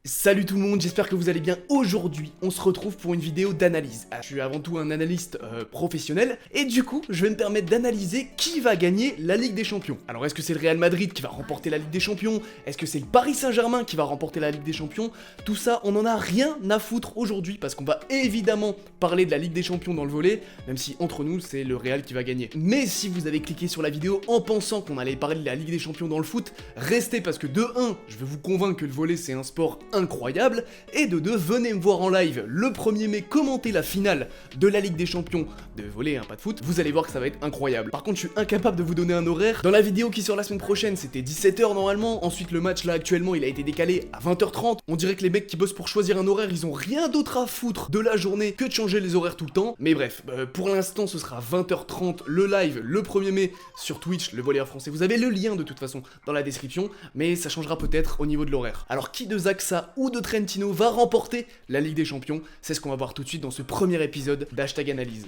Salut tout le monde, j'espère que vous allez bien. Aujourd'hui, on se retrouve pour une vidéo d'analyse. Je suis avant tout un analyste professionnel, et du coup, je vais me permettre d'analyser qui va gagner la Ligue des Champions. Alors, est-ce que c'est le Real Madrid qui va remporter la Ligue des Champions? Est-ce que c'est le Paris Saint-Germain qui va remporter la Ligue des Champions? Tout ça, on en a rien à foutre aujourd'hui, parce qu'on va évidemment parler de la Ligue des Champions dans le volley, même si entre nous, c'est le Real qui va gagner. Mais si vous avez cliqué sur la vidéo en pensant qu'on allait parler de la Ligue des Champions dans le foot, restez parce que de 1, je vais vous convaincre que le volley c'est un sport incroyable, et de 2, venez me voir en live le 1er mai commenter la finale de la Ligue des Champions de volley, pas de foot, vous allez voir que ça va être incroyable. Par contre, je suis incapable de vous donner un horaire. Dans la vidéo qui sort la semaine prochaine, c'était 17h normalement, ensuite le match là actuellement il a été décalé à 20h30, on dirait que les mecs qui bossent pour choisir un horaire, ils ont rien d'autre à foutre de la journée que de changer les horaires tout le temps, mais bref, pour l'instant ce sera 20h30 le live le 1er mai sur Twitch, le volleyeur français, vous avez le lien de toute façon dans la description, mais ça changera peut-être au niveau de l'horaire. Alors qui de Zaxa ou de Trentino va remporter la Ligue des Champions? C'est ce qu'on va voir tout de suite dans ce premier épisode d'Hashtag Analyse.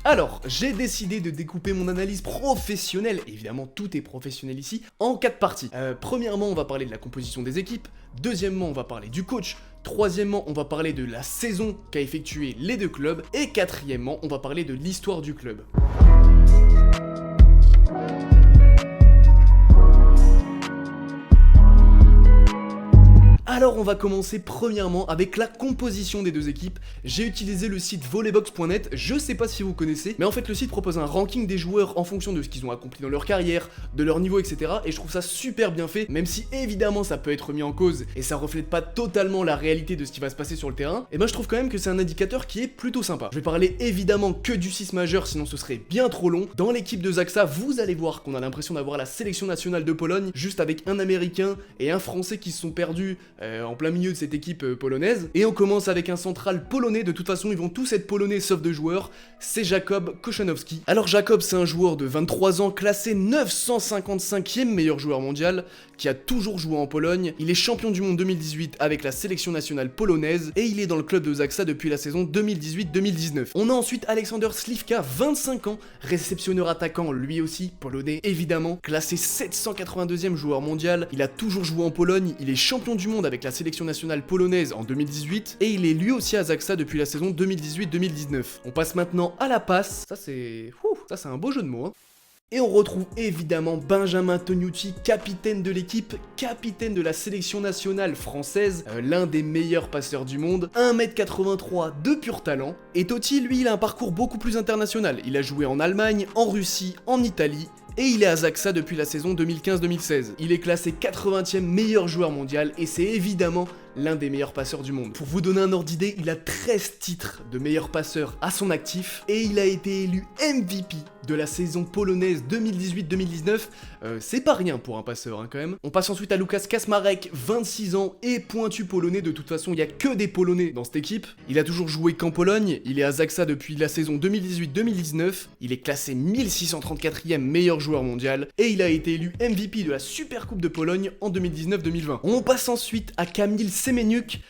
Alors, j'ai décidé de découper mon analyse professionnelle, évidemment tout est professionnel ici, en 4 parties. Premièrement, on va parler de la composition des équipes, deuxièmement, on va parler du coach, troisièmement, on va parler de la saison qu'a effectué les deux clubs, et quatrièmement, on va parler de l'histoire du club. Alors on va commencer premièrement avec la composition des deux équipes. J'ai utilisé le site volleybox.net, je sais pas si vous connaissez, mais en fait le site propose un ranking des joueurs en fonction de ce qu'ils ont accompli dans leur carrière, de leur niveau, etc. Et je trouve ça super bien fait, même si évidemment ça peut être mis en cause et ça reflète pas totalement la réalité de ce qui va se passer sur le terrain. Et ben je trouve quand même que c'est un indicateur qui est plutôt sympa. Je vais parler évidemment que du 6 majeur, sinon ce serait bien trop long. Dans l'équipe de Zaxa, vous allez voir qu'on a l'impression d'avoir la sélection nationale de Pologne, juste avec un Américain et un Français qui se sont perdus en plein milieu de cette équipe polonaise. Et on commence avec un central polonais, de toute façon ils vont tous être polonais sauf 2 joueurs, c'est Jakub Kochanowski. Alors Jakub c'est un joueur de 23 ans, classé 955e meilleur joueur mondial, qui a toujours joué en Pologne, il est champion du monde 2018 avec la sélection nationale polonaise, et il est dans le club de Zaxa depuis la saison 2018-2019. On a ensuite Aleksander Śliwka, 25 ans, réceptionneur attaquant, lui aussi polonais évidemment, classé 782e joueur mondial, il a toujours joué en Pologne, il est champion du monde avec la sélection nationale polonaise en 2018, et il est lui aussi à Zaxa depuis la saison 2018-2019. On passe maintenant à la passe, ça c'est un beau jeu de mots, hein. Et on retrouve évidemment Benjamin Tognucci, capitaine de l'équipe, capitaine de la sélection nationale française, l'un des meilleurs passeurs du monde, 1m83 de pur talent. Et Totti, lui, il a un parcours beaucoup plus international. Il a joué en Allemagne, en Russie, en Italie, et il est à Zaxa depuis la saison 2015-2016. Il est classé 80e meilleur joueur mondial, et c'est évidemment l'un des meilleurs passeurs du monde. Pour vous donner un ordre d'idée, il a 13 titres de meilleur passeur à son actif, et il a été élu MVP de la saison polonaise 2018-2019, c'est pas rien pour un passeur quand même. On passe ensuite à Lukas Kasmarek, 26 ans et pointu polonais, de toute façon il y a que des polonais dans cette équipe. Il a toujours joué qu'en Pologne, il est à Zaxa depuis la saison 2018-2019, il est classé 1634e meilleur joueur mondial, et il a été élu MVP de la Super Coupe de Pologne en 2019-2020. On passe ensuite à Kamil Semeniuk,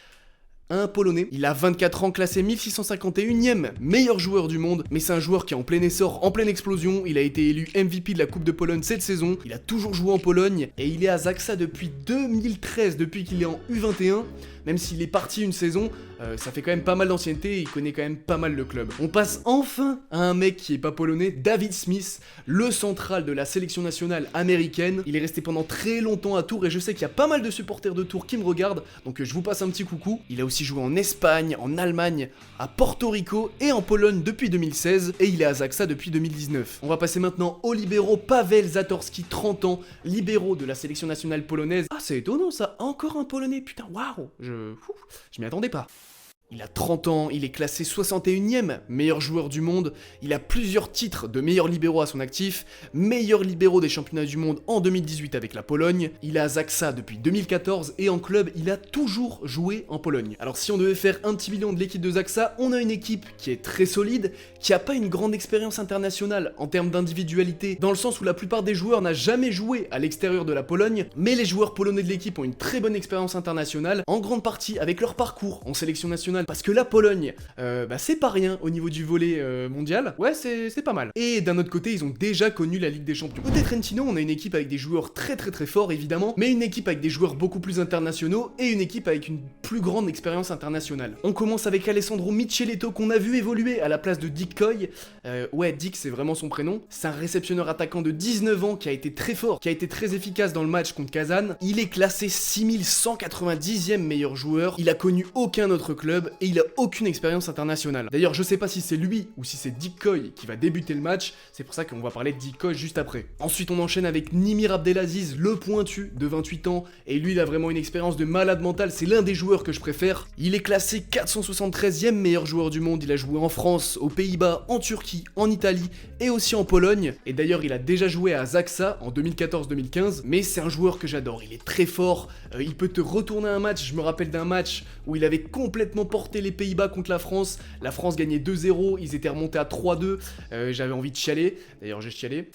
un polonais, il a 24 ans, classé 1651e meilleur joueur du monde, mais c'est un joueur qui est en plein essor, en pleine explosion, il a été élu MVP de la Coupe de Pologne cette saison, il a toujours joué en Pologne, et il est à Zaxa depuis 2013, depuis qu'il est en U21, même s'il est parti une saison, ça fait quand même pas mal d'ancienneté et il connaît quand même pas mal le club. On passe enfin à un mec qui est pas polonais, David Smith, le central de la sélection nationale américaine. Il est resté pendant très longtemps à Tours et je sais qu'il y a pas mal de supporters de Tours qui me regardent, donc je vous passe un petit coucou. Il a aussi joué en Espagne, en Allemagne, à Porto Rico et en Pologne depuis 2016 et il est à Zaxa depuis 2019. On va passer maintenant au libéro Paweł Zatorski, 30 ans, libéro de la sélection nationale polonaise. Ah c'est étonnant ça, encore un polonais, putain waouh, je m'y attendais pas. Il a 30 ans, il est classé 61e meilleur joueur du monde, il a plusieurs titres de meilleur libéro à son actif, meilleur libéro des championnats du monde en 2018 avec la Pologne, il est à Zaxa depuis 2014 et en club il a toujours joué en Pologne. Alors si on devait faire un petit bilan de l'équipe de Zaxa, on a une équipe qui est très solide, qui a pas une grande expérience internationale en termes d'individualité, dans le sens où la plupart des joueurs n'ont jamais joué à l'extérieur de la Pologne, mais les joueurs polonais de l'équipe ont une très bonne expérience internationale, en grande partie avec leur parcours en sélection nationale international, parce que la Pologne, c'est pas rien au niveau du volley mondial. Ouais, c'est pas mal. Et d'un autre côté, ils ont déjà connu la Ligue des Champions. Côté Trentino, on a une équipe avec des joueurs très forts évidemment, mais une équipe avec des joueurs beaucoup plus internationaux et une équipe avec une plus grande expérience internationale. On commence avec Alessandro Micheletto qu'on a vu évoluer à la place de Dick Coy. Ouais, Dick c'est vraiment son prénom. C'est un réceptionneur attaquant de 19 ans qui a été très fort, qui a été très efficace dans le match contre Kazan. Il est classé 6190e meilleur joueur. Il a connu aucun autre club et il a aucune expérience internationale. D'ailleurs, je sais pas si c'est lui ou si c'est Dick Coy qui va débuter le match. C'est pour ça qu'on va parler de Dick Coy juste après. Ensuite, on enchaîne avec Nimir Abdelaziz, le pointu de 28 ans. Et lui, il a vraiment une expérience de malade mental. C'est l'un des joueurs que je préfère. Il est classé 473e meilleur joueur du monde. Il a joué en France, aux Pays-Bas, en Turquie, en Italie et aussi en Pologne. Et d'ailleurs, il a déjà joué à Zaksa en 2014-2015. Mais c'est un joueur que j'adore. Il est très fort. Il peut te retourner un match. Je me rappelle d'un match où il avait complètement porté les Pays-Bas contre la France. La France gagnait 2-0. Ils étaient remontés à 3-2. J'avais envie de chialer. D'ailleurs, j'ai chialé.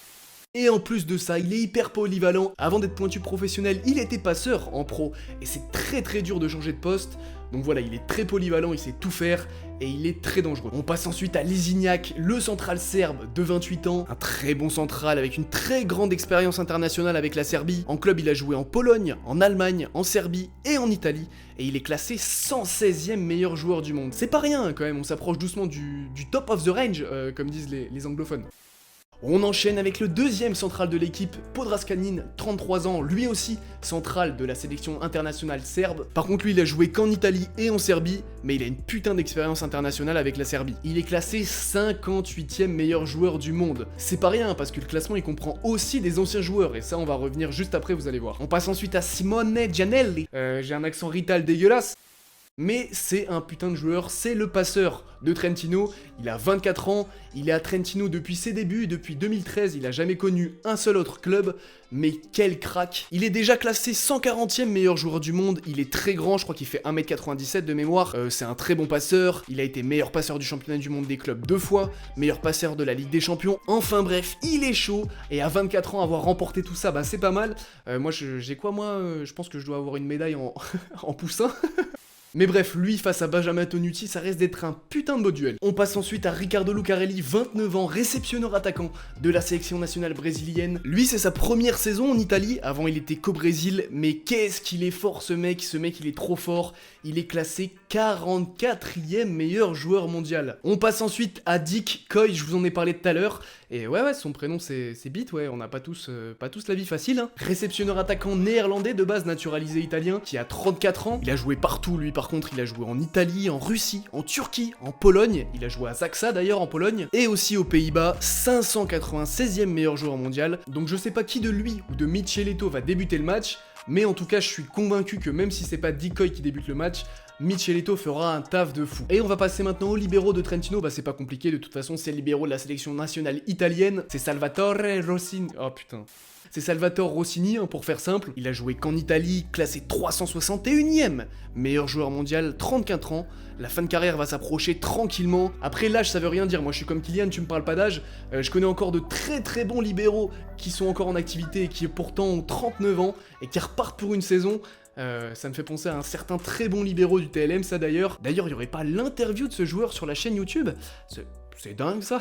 Et en plus de ça, il est hyper polyvalent. Avant d'être pointu professionnel, il était passeur en pro. Et c'est très dur de changer de poste. Donc voilà, il est très polyvalent, il sait tout faire. Et il est très dangereux. On passe ensuite à Lisignac, le central serbe de 28 ans. Un très bon central avec une très grande expérience internationale avec la Serbie. En club, il a joué en Pologne, en Allemagne, en Serbie et en Italie. Et il est classé 116e meilleur joueur du monde. C'est pas rien quand même, on s'approche doucement du top of the range, comme disent les anglophones. On enchaîne avec le deuxième central de l'équipe, Podraskanin, 33 ans, lui aussi central de la sélection internationale serbe. Par contre lui il a joué qu'en Italie et en Serbie, mais il a une putain d'expérience internationale avec la Serbie. Il est classé 58e meilleur joueur du monde. C'est pas rien parce que le classement il comprend aussi des anciens joueurs et ça on va revenir juste après, vous allez voir. On passe ensuite à Simone Gianelli. J'ai un accent rital dégueulasse. Mais c'est un putain de joueur, c'est le passeur de Trentino, il a 24 ans, il est à Trentino depuis ses débuts, depuis 2013, il a jamais connu un seul autre club, mais quel crack. Il est déjà classé 140e meilleur joueur du monde, il est très grand, je crois qu'il fait 1m97 de mémoire, c'est un très bon passeur, il a été meilleur passeur du championnat du monde des clubs 2 fois, meilleur passeur de la Ligue des Champions, enfin bref, il est chaud, et à 24 ans avoir remporté tout ça, bah c'est pas mal. Moi j'ai quoi moi, je pense que je dois avoir une médaille en, en poussin. Mais bref, lui face à Benjamin Tonucci, ça reste d'être un putain de beau duel. On passe ensuite à Ricardo Lucarelli, 29 ans, réceptionneur attaquant de la sélection nationale brésilienne. Lui, c'est sa première saison en Italie, avant il était qu'au Brésil, mais qu'est-ce qu'il est fort ce mec il est trop fort. Il est classé 44e meilleur joueur mondial. On passe ensuite à Dick Coy, je vous en ai parlé tout à l'heure. Et ouais, son prénom c'est Beat, ouais, on n'a pas tous la vie facile, hein. Réceptionneur attaquant néerlandais de base naturalisé italien, qui a 34 ans. Il a joué partout, lui, par contre, il a joué en Italie, en Russie, en Turquie, en Pologne. Il a joué à Zaksa d'ailleurs en Pologne. Et aussi aux Pays-Bas, 596e meilleur joueur mondial. Donc je sais pas qui de lui ou de Micheletto va débuter le match, mais en tout cas, je suis convaincu que même si c'est pas Dick Coy qui débute le match, Micheletto fera un taf de fou. Et on va passer maintenant aux libéraux de Trentino, bah c'est pas compliqué, de toute façon c'est le libéraux de la sélection nationale italienne, c'est Salvatore Rossini, oh putain. C'est Salvatore Rossini, hein, pour faire simple. Il a joué qu'en Italie, classé 361e meilleur joueur mondial, 34 ans. La fin de carrière va s'approcher tranquillement. Après l'âge ça veut rien dire, moi je suis comme Kylian, tu me parles pas d'âge. Je connais encore de très bons libéraux qui sont encore en activité et qui pourtant ont 39 ans et qui repartent pour une saison. Ça me fait penser à un certain très bon libéraux du TLM, ça d'ailleurs. D'ailleurs, il y aurait pas l'interview de ce joueur sur la chaîne YouTube? C'est dingue ça.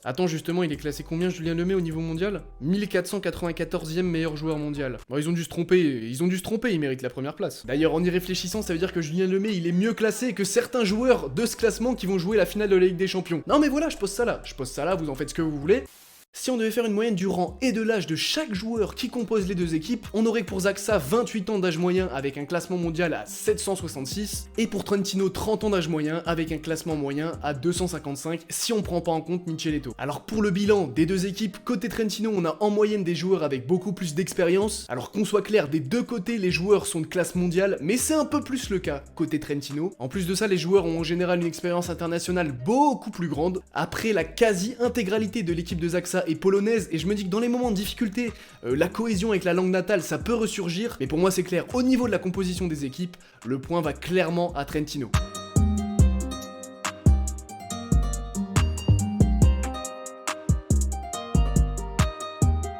Attends, justement, il est classé combien, Julien Lemay, au niveau mondial? 1494e meilleur joueur mondial. Bon, ils ont dû se tromper, il mérite la première place. D'ailleurs, en y réfléchissant, ça veut dire que Julien Lemay, il est mieux classé que certains joueurs de ce classement qui vont jouer la finale de la Ligue des Champions. Non mais voilà, je pose ça là, vous en faites ce que vous voulez. Si on devait faire une moyenne du rang et de l'âge de chaque joueur qui compose les deux équipes, on aurait pour Zaksa 28 ans d'âge moyen avec un classement mondial à 766, et pour Trentino 30 ans d'âge moyen avec un classement moyen à 255 si on prend pas en compte Micheletto. Alors pour le bilan des deux équipes, côté Trentino on a en moyenne des joueurs avec beaucoup plus d'expérience. Alors qu'on soit clair, des deux côtés les joueurs sont de classe mondiale, mais c'est un peu plus le cas côté Trentino. En plus de ça, les joueurs ont en général une expérience internationale beaucoup plus grande. Après, la quasi-intégralité de l'équipe de Zaksa est polonaise, et je me dis que dans les moments de difficulté, la cohésion avec la langue natale, ça peut ressurgir, mais pour moi c'est clair, au niveau de la composition des équipes, le point va clairement à Trentino.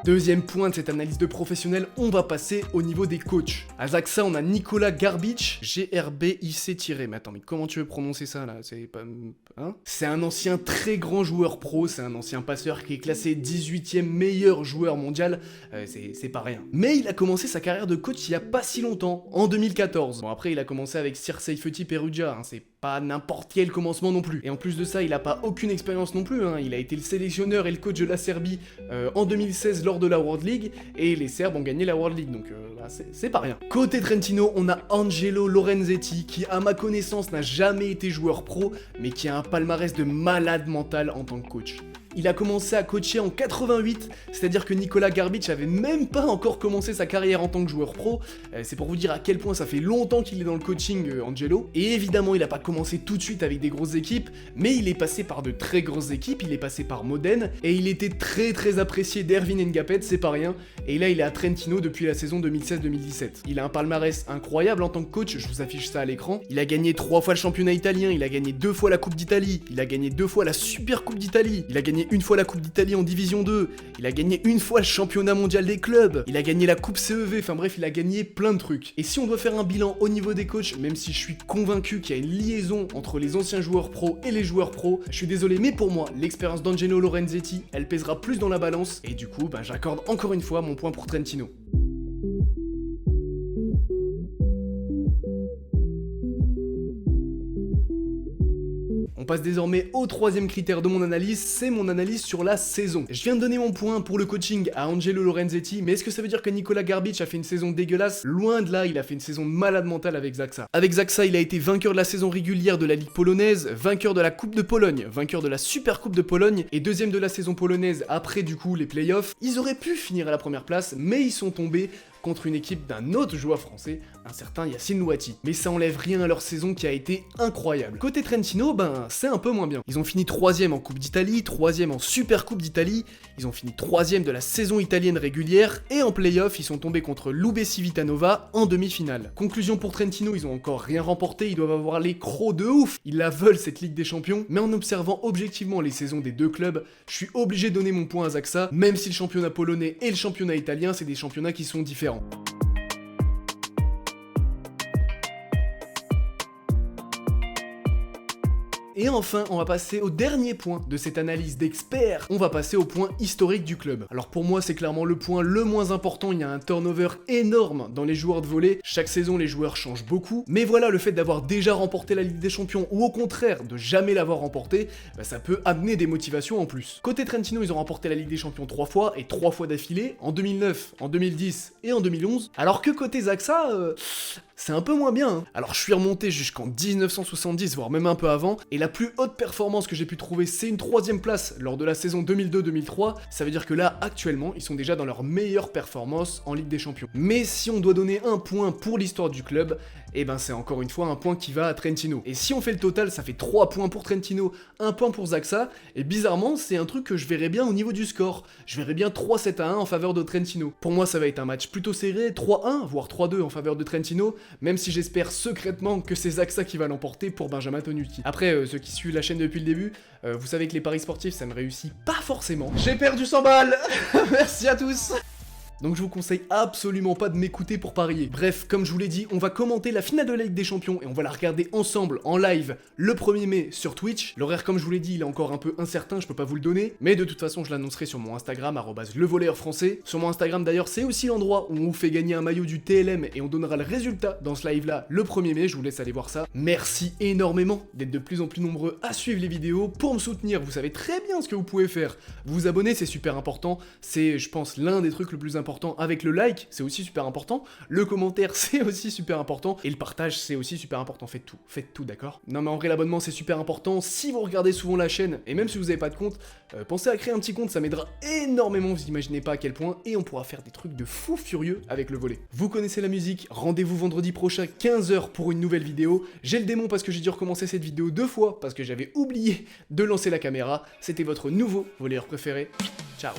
Deuxième point de cette analyse de professionnel, on va passer au niveau des coachs. À Zaksa, on a Nikola Garbic, G-R-B-I-C- mais attends, mais comment tu veux prononcer ça là? C'est pas... Hein? C'est un ancien très grand joueur pro, c'est un ancien passeur qui est classé 18e meilleur joueur mondial, c'est pas rien. Mais il a commencé sa carrière de coach il y a pas si longtemps, en 2014. Bon après il a commencé avec Sir Seyfetty Perugia, hein, c'est pas n'importe quel commencement non plus. Et en plus de ça, il a pas aucune expérience non plus, hein. Il a été le sélectionneur et le coach de la Serbie en 2016 lors de la World League, et les Serbes ont gagné la World League, donc bah, c'est pas rien. Côté Trentino, on a Angelo Lorenzetti, qui à ma connaissance n'a jamais été joueur pro, mais qui a un palmarès de malade mental en tant que coach. Il a commencé à coacher en 88, c'est-à-dire que Nikola Garbic avait même pas encore commencé sa carrière en tant que joueur pro. C'est pour vous dire à quel point ça fait longtemps qu'il est dans le coaching, Angelo. Et évidemment, il a pas commencé tout de suite avec des grosses équipes, mais il est passé par de très grosses équipes, il est passé par Modène, et il était très apprécié d'Erwin Ngapet, c'est pas rien. Et là, il est à Trentino depuis la saison 2016-2017. Il a un palmarès incroyable en tant que coach, je vous affiche ça à l'écran. Il a gagné 3 fois le championnat italien, il a gagné 2 fois la Coupe d'Italie, il a gagné 2 fois la Super Coupe d'Italie, il a gagné une fois la Coupe d'Italie en Division 2, il a gagné une fois le championnat mondial des clubs, il a gagné la Coupe CEV, enfin bref, il a gagné plein de trucs. Et si on doit faire un bilan au niveau des coachs, même si je suis convaincu qu'il y a une liaison entre les anciens joueurs pro et les joueurs pro, je suis désolé, mais pour moi, l'expérience d'Angelo Lorenzetti, elle pèsera plus dans la balance, et du coup, j'accorde encore une fois mon point pour Trentino. On passe désormais au troisième critère de mon analyse, c'est mon analyse sur la saison. Je viens de donner mon point pour le coaching à Angelo Lorenzetti, mais est-ce que ça veut dire que Nikola Garbic a fait une saison dégueulasse? Loin de là, il a fait une saison malade mentale avec Zaksa. Avec Zaksa, il a été vainqueur de la saison régulière de la Ligue polonaise, vainqueur de la Coupe de Pologne, vainqueur de la Super Coupe de Pologne et deuxième de la saison polonaise après du coup les playoffs. Ils auraient pu finir à la première place, mais ils sont tombés contre une équipe d'un autre joueur français, un certain Yacine Louati. Mais ça enlève rien à leur saison qui a été incroyable. Côté Trentino, c'est un peu moins bien. Ils ont fini 3ème en Coupe d'Italie, 3ème en Super Coupe d'Italie, ils ont fini 3ème de la saison italienne régulière, et en play-off, ils sont tombés contre l'UB Civitanova en demi-finale. Conclusion pour Trentino, ils ont encore rien remporté, ils doivent avoir les crocs de ouf. Ils la veulent cette Ligue des Champions, mais en observant objectivement les saisons des deux clubs, je suis obligé de donner mon point à Zaksa, même si le championnat polonais et le championnat italien, c'est des championnats qui sont différents. Et enfin, on va passer au dernier point de cette analyse d'experts, on va passer au point historique du club. Alors pour moi, c'est clairement le point le moins important, il y a un turnover énorme dans les joueurs de volley, chaque saison les joueurs changent beaucoup, mais voilà, le fait d'avoir déjà remporté la Ligue des Champions, ou au contraire, de jamais l'avoir remporté, ça peut amener des motivations en plus. Côté Trentino, ils ont remporté la Ligue des Champions 3 fois, et 3 fois d'affilée, en 2009, en 2010 et en 2011, alors que côté Zaksa, c'est un peu moins bien, hein. Alors je suis remonté jusqu'en 1970, voire même un peu avant, et la plus haute performance que j'ai pu trouver, c'est une 3ème place lors de la saison 2002-2003, ça veut dire que là, actuellement, ils sont déjà dans leur meilleure performance en Ligue des Champions. Mais si on doit donner un point pour l'histoire du club, c'est encore une fois un point qui va à Trentino. Et si on fait le total, ça fait 3 points pour Trentino, 1 point pour Zaksa, et bizarrement, c'est un truc que je verrais bien au niveau du score. Je verrais bien 3-7-1 en faveur de Trentino. Pour moi, ça va être un match plutôt serré, 3-1, voire 3-2 en faveur de Trentino, même si j'espère secrètement que c'est Zaksa qui va l'emporter pour Benjamin Tonucci. Après, ceux qui suivent la chaîne depuis le début, vous savez que les paris sportifs, ça ne réussit pas forcément. J'ai perdu 100 balles. Merci à tous. Donc je vous conseille absolument pas de m'écouter pour parier. Bref, comme je vous l'ai dit, on va commenter la finale de la Ligue des Champions et on va la regarder ensemble en live le 1er mai sur Twitch. L'horaire, comme je vous l'ai dit, il est encore un peu incertain, je peux pas vous le donner, mais de toute façon je l'annoncerai sur mon Instagram, @levolleyeur-français. Sur mon Instagram d'ailleurs, c'est aussi l'endroit où on vous fait gagner un maillot du TLM et on donnera le résultat dans ce live là le 1er mai, je vous laisse aller voir ça. Merci énormément d'être de plus en plus nombreux à suivre les vidéos. Pour me soutenir, vous savez très bien ce que vous pouvez faire. Vous abonner, c'est super important, c'est je pense l'un des trucs le plus important. Avec le like, c'est aussi super important, le commentaire, c'est aussi super important, et le partage, c'est aussi super important. Faites tout, d'accord? Non mais en vrai, l'abonnement, c'est super important. Si vous regardez souvent la chaîne, et même si vous n'avez pas de compte, pensez à créer un petit compte, ça m'aidera énormément, vous imaginez pas à quel point, et on pourra faire des trucs de fou furieux avec le volley. Vous connaissez la musique, rendez-vous vendredi prochain, 15h pour une nouvelle vidéo. J'ai le démon parce que j'ai dû recommencer cette vidéo 2 fois, parce que j'avais oublié de lancer la caméra. C'était votre nouveau volleyeur préféré. Ciao.